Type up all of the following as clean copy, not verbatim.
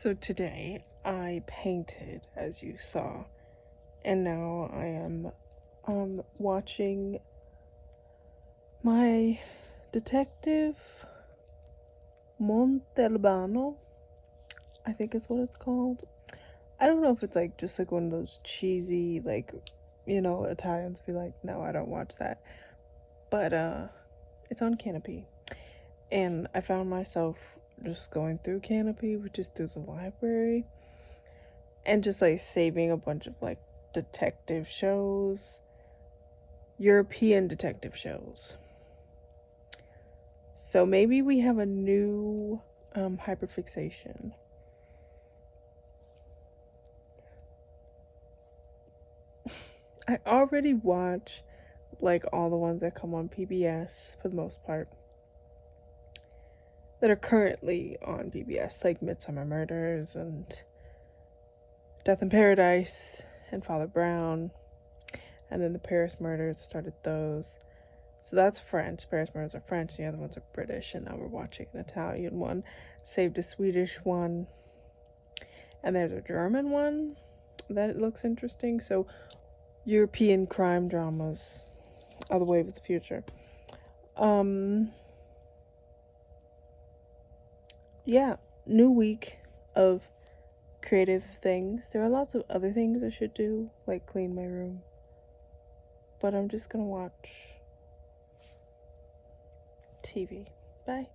So today I painted, as you saw, and now I am watching my detective Montalbano, I think is what it's called. I don't know if it's like just like one of those cheesy, like, you know, Italians be like, no, I don't watch that. But it's on Canopy. And I found myself just going through Canopy, which is through the library, and just like saving a bunch of like detective shows, European detective shows. So maybe we have a new hyperfixation. I already watch like all the ones that come on PBS for the most part, that are currently on PBS, like Midsummer Murders and Death in Paradise and Father Brown, and then the Paris Murders started those. So that's French. Paris Murders are French, the other ones are British, and now we're watching an Italian one, saved a Swedish one, and there's a German one that looks interesting. So European crime dramas are the wave of the future. Yeah, new week of creative things. There are lots of other things I should do, like clean my room, but I'm just gonna watch TV. Bye.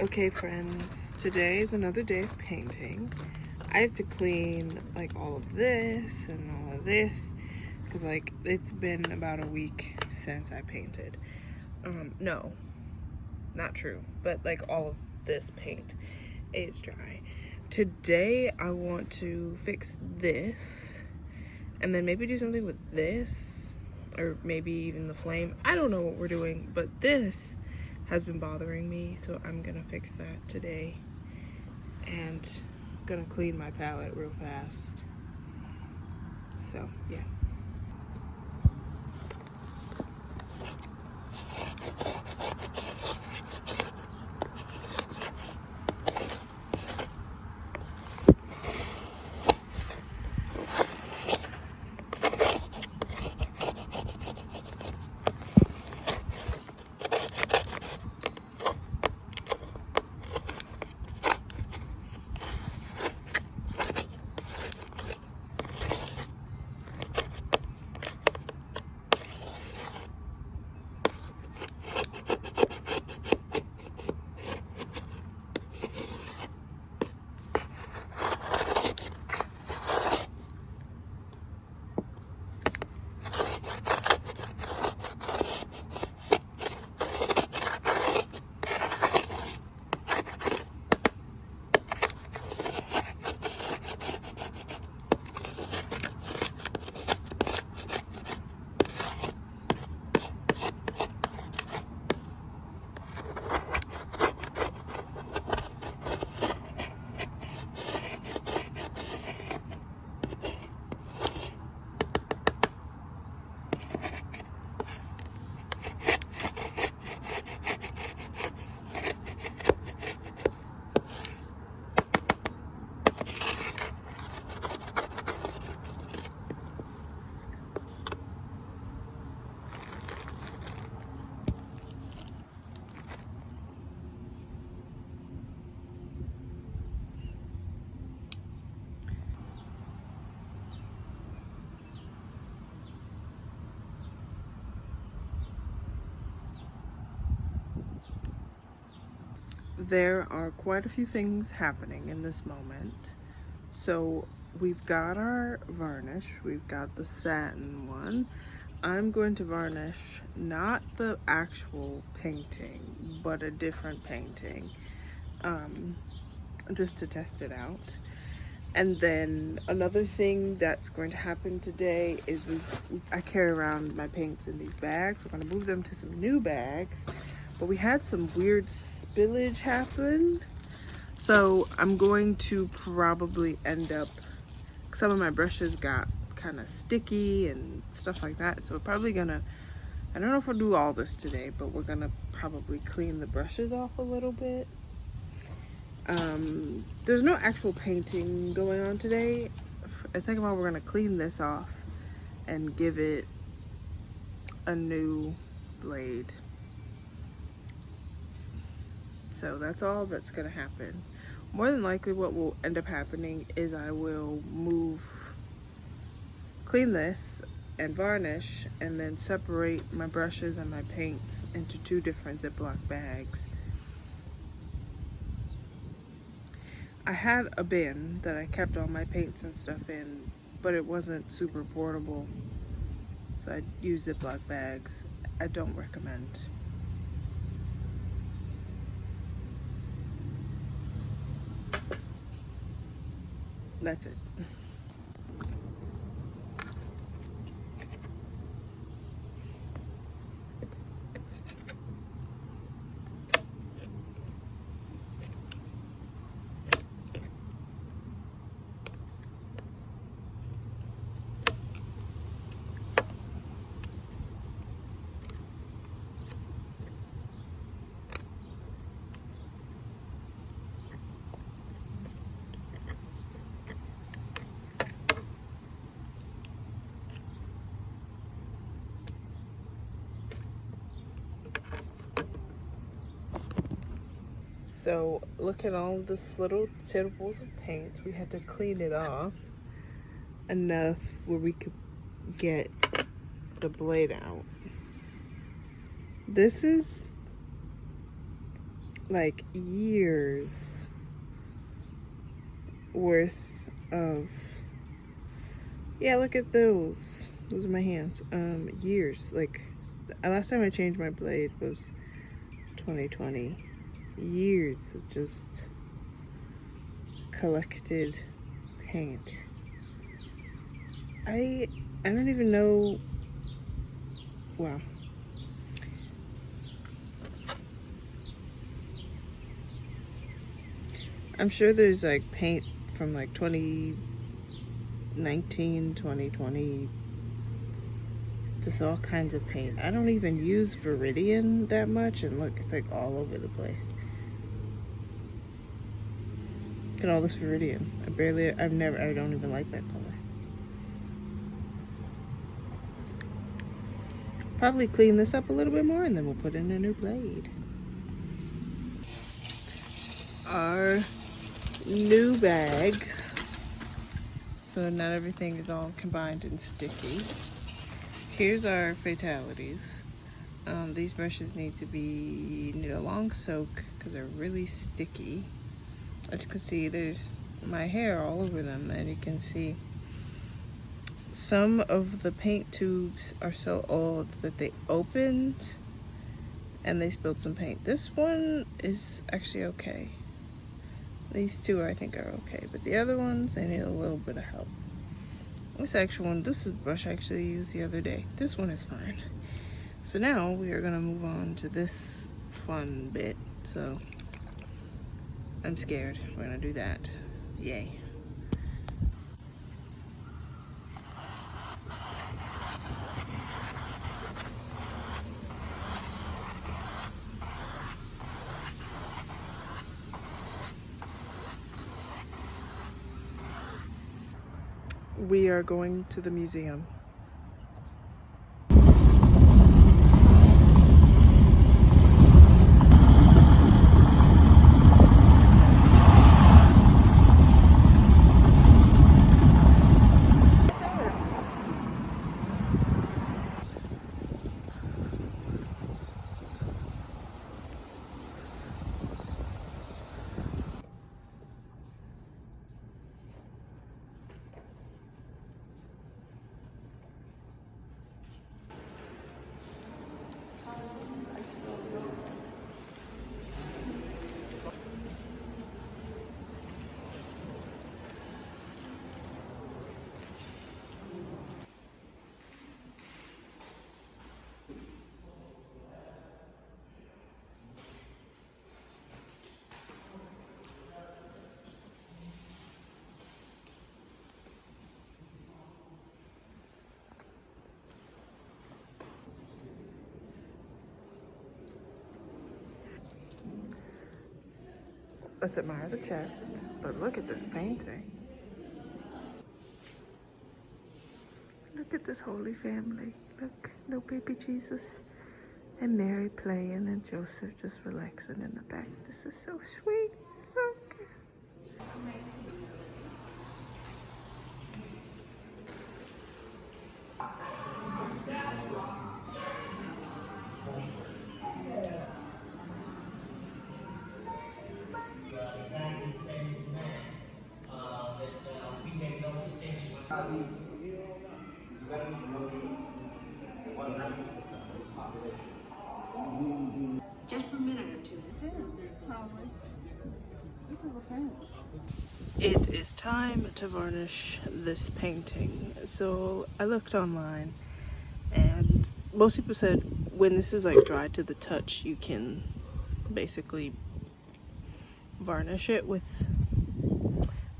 Okay, friends, today is another day of painting. I have to clean like all of this and all of this because like it's been about a week since I painted. No, not true, but like all of this paint is dry. Today I want to fix this and then maybe do something with this, or maybe even the flame. I don't know what we're doing, but this has been bothering me, so I'm gonna fix that today, and I'm gonna clean my palette real fast. So yeah. There are quite a few things happening in this moment. So we've got our varnish, we've got the satin one. I'm going to varnish not the actual painting, but a different painting, just to test it out. And then another thing that's going to happen today is I carry around my paints in these bags. We're going to move them to some new bags. But we had some weird spillage happen. So I'm going to probably end up, some of my brushes got kind of sticky and stuff like that. So we're probably gonna, I don't know if we'll do all this today, but we're gonna probably clean the brushes off a little bit. There's no actual painting going on today. I think about we're gonna clean this off and give it a new blade. So that's all that's gonna happen. More than likely what will end up happening is I will clean this and varnish and then separate my brushes and my paints into 2 different Ziploc bags. I had a bin that I kept all my paints and stuff in, but it wasn't super portable, so I used Ziploc bags. I don't recommend. That's it. So look at all this little tittables of paint. We had to clean it off enough where we could get the blade out. This is like years worth of, yeah, look at those. Those are my hands. Years. Like, last time I changed my blade was 2020. Years of just collected paint. I don't even know. Wow. I'm sure there's like paint from like 2019, 2020, just all kinds of paint. I don't even use Viridian that much, and look, it's like all over the place. Look at all this Viridian. I don't even like that color. Probably clean this up a little bit more and then we'll put in a new blade. Our new bags. So not everything is all combined and sticky. Here's our fatalities. These brushes need a long soak because they're really sticky. As you can see, there's my hair all over them, and you can see some of the paint tubes are so old that they opened and they spilled some paint. This one is actually okay. These 2 I think are okay, but the other ones, they need a little bit of help. This actual one, this is the brush I actually used the other day. This one is fine. So now we are gonna move on to this fun bit. So I'm scared. We're gonna do that. Yay. We are going to the museum. let's admire the chest. But look at this painting. Look at this Holy Family. Look, no baby Jesus. And Mary playing and Joseph just relaxing in the back. This is so sweet. Look. Just for a minute or two. This is a finish. It is time to varnish this painting. So I looked online and most people said when this is like dry to the touch, you can basically varnish it with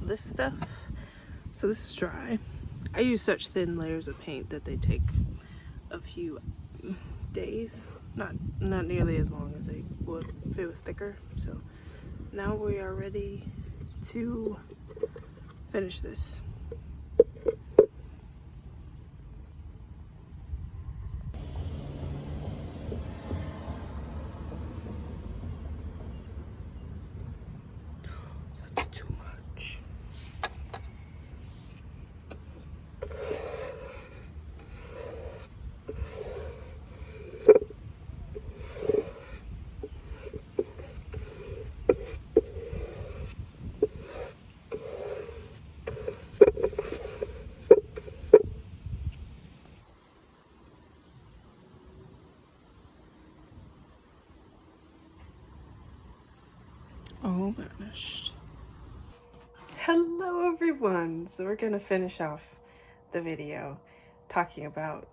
this stuff. So this is dry. I use such thin layers of paint that they take a few days, not nearly as long as they would if it was thicker. So now we are ready to finish this. That's too much. All vanished. Hello everyone! So we're gonna finish off the video talking about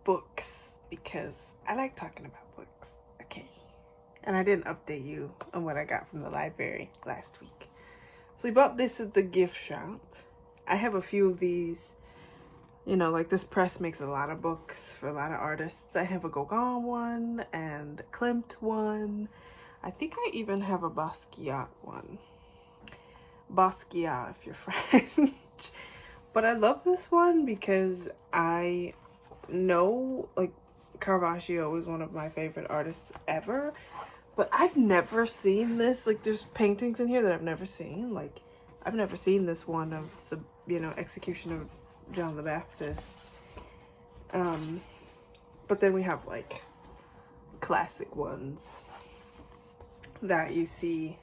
books because I like talking about books, okay? And I didn't update you on what I got from the library last week. So we bought this at the gift shop. I have a few of these, you know, like this press makes a lot of books for a lot of artists. I have a Gauguin one and a Klimt one. I think I even have a Basquiat one. Basquiat if you're French. But I love this one because I know like Caravaggio is one of my favorite artists ever. But I've never seen this. Like there's paintings in here that I've never seen. Like I've never seen this one of the, you know, execution of John the Baptist. But then we have like classic ones that you see.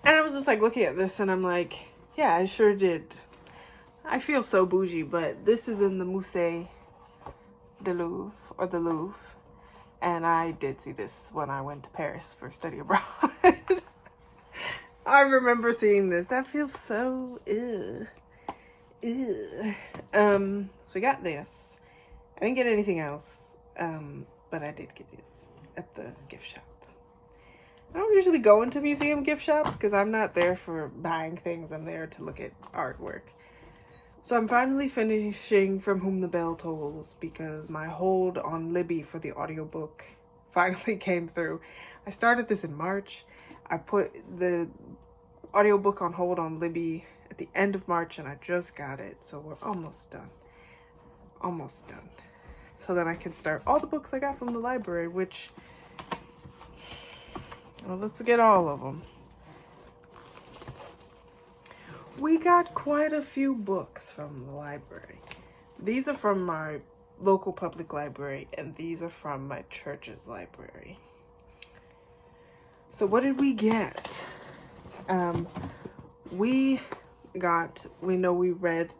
And I was just like looking at this and I'm like, yeah, I sure did. I feel so bougie, but this is in the Musée du Louvre, or the Louvre. And I did see this when I went to Paris for study abroad. I remember seeing this. That feels so ew. So we got this. I didn't get anything else, but I did get this at the gift shop. I don't usually go into museum gift shops because I'm not there for buying things. I'm there to look at artwork. So I'm finally finishing From Whom the Bell Tolls because my hold on Libby for the audiobook finally came through. I started this in March. I put the audiobook on hold on Libby at the end of March and I just got it. So we're almost done. Almost done. So then I can start all the books I got from the library, which, well, let's get all of them. We got quite a few books from the library. These are from my local public library and these are from my church's library. So what did we get? We read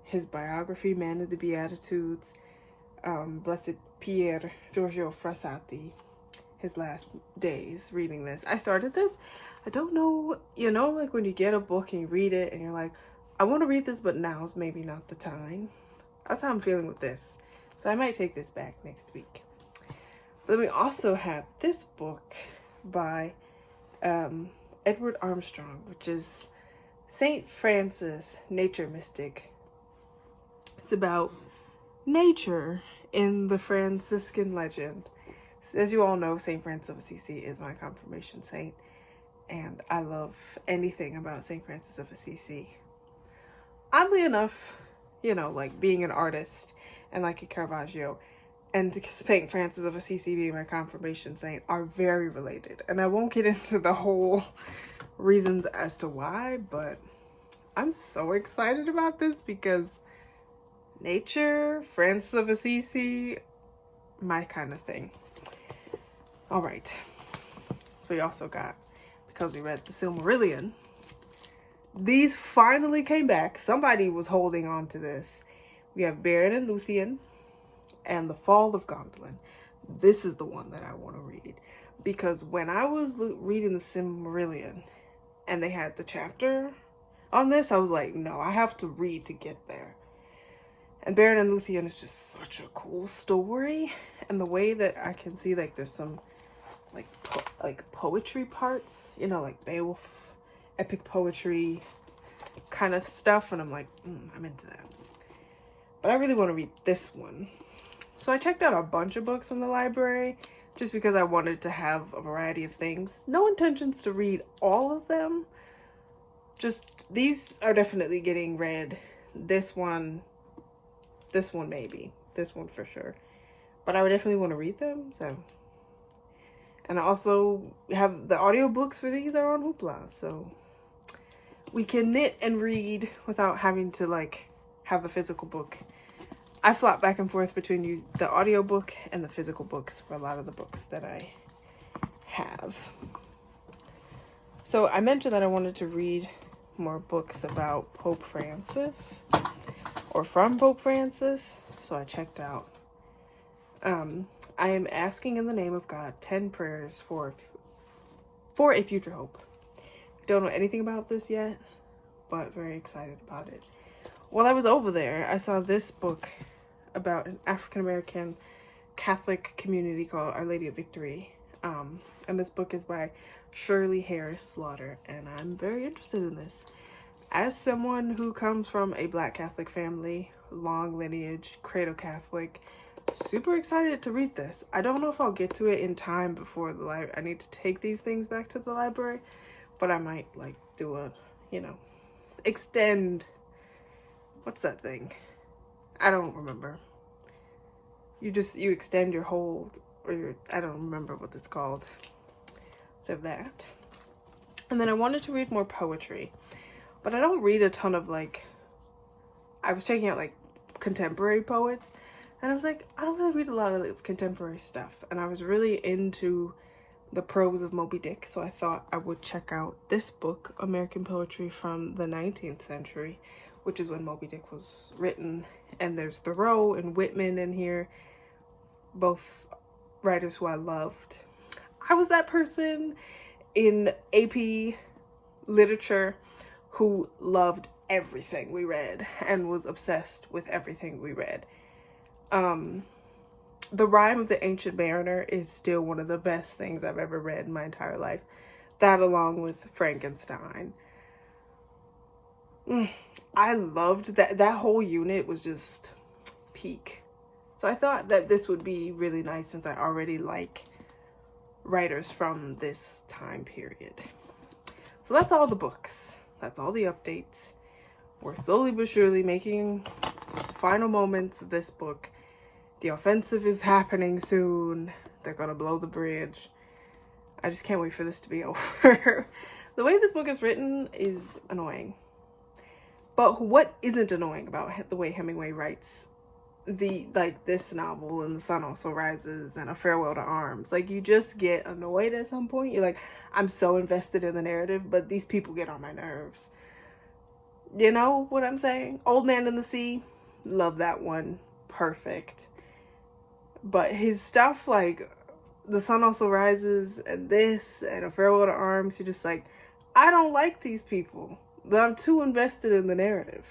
his biography, Man of the Beatitudes, Blessed Pier, Giorgio Frassati, his last days, reading this. I started this. I don't know, you know, like when you get a book and you read it and you're like, I want to read this, but now's maybe not the time. That's how I'm feeling with this. So I might take this back next week. But then we also have this book by Edward Armstrong, which is Saint Francis, nature mystic. It's about nature in the Franciscan legend. As you all know, St. Francis of Assisi is my confirmation saint, and I love anything about St. Francis of Assisi. Oddly enough, you know, like being an artist and like a Caravaggio and St. Francis of Assisi being my confirmation saint are very related. And I won't get into the whole reasons as to why, but I'm so excited about this because nature, Francis of Assisi, my kind of thing. All right. We also got, because we read the Silmarillion, these finally came back. Somebody was holding on to this. We have Beren and Lúthien and the Fall of Gondolin. This is the one that I want to read, because when I was reading the Silmarillion and they had the chapter on this, I was like, no, I have to read to get there. And Beren and Lúthien is just such a cool story, and the way that I can see, like, there's some like poetry parts, you know, like Beowulf, epic poetry kind of stuff, and I'm like, I'm into that. But I really want to read this one. So I checked out a bunch of books from the library just because I wanted to have a variety of things. No intentions to read all of them. Just these are definitely getting read. This one maybe. This one for sure. But I would definitely want to read them, so. And I also have the audiobooks for these are on Hoopla, so we can knit and read without having to like have the physical book. I flop back and forth between the audiobook and the physical books for a lot of the books that I have. So I mentioned that I wanted to read more books about Pope Francis or from Pope Francis, so I checked out I am asking in the name of God 10 prayers for a future hope. Don't know anything about this yet, but very excited about it. While I was over there, I saw this book about an African-American Catholic community called Our Lady of Victory. And this book is by Shirley Harris Slaughter, and I'm very interested in this. As someone who comes from a Black Catholic family, long lineage, cradle Catholic, super excited to read this. I don't know if I'll get to it in time before the library. I need to take these things back to the library, but I might like do a, you know, extend, what's that thing? I don't remember. You extend your hold, or I don't remember what it's called. So that. And then I wanted to read more poetry, but I don't read a ton of like, I was checking out like contemporary poets, and I was like, I don't really read a lot of contemporary stuff. And I was really into the prose of Moby Dick, so I thought I would check out this book, American Poetry from the 19th century, which is when Moby Dick was written. And there's Thoreau and Whitman in here, both writers who I loved. I was that person in AP literature who loved everything we read and was obsessed with everything we read. The Rime of the Ancient Mariner is still one of the best things I've ever read in my entire life. That along with Frankenstein. I loved that whole unit was just peak. So I thought that this would be really nice since I already like writers from this time period. So that's all the books. That's all the updates. We're slowly but surely making final moments of this book. The offensive is happening soon. They're gonna blow the bridge. I just can't wait for this to be over. The way this book is written is annoying. But what isn't annoying about the way Hemingway writes this novel and The Sun Also Rises and A Farewell to Arms? Like, you just get annoyed at some point. You're like, I'm so invested in the narrative, but these people get on my nerves. You know what I'm saying? Old Man in the Sea, love that one. Perfect. But his stuff like The Sun Also Rises and this and A Farewell to Arms, you're just like, I don't like these people. But I'm too invested in the narrative.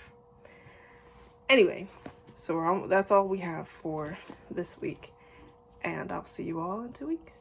Anyway, so that's all we have for this week. And I'll see you all in 2 weeks.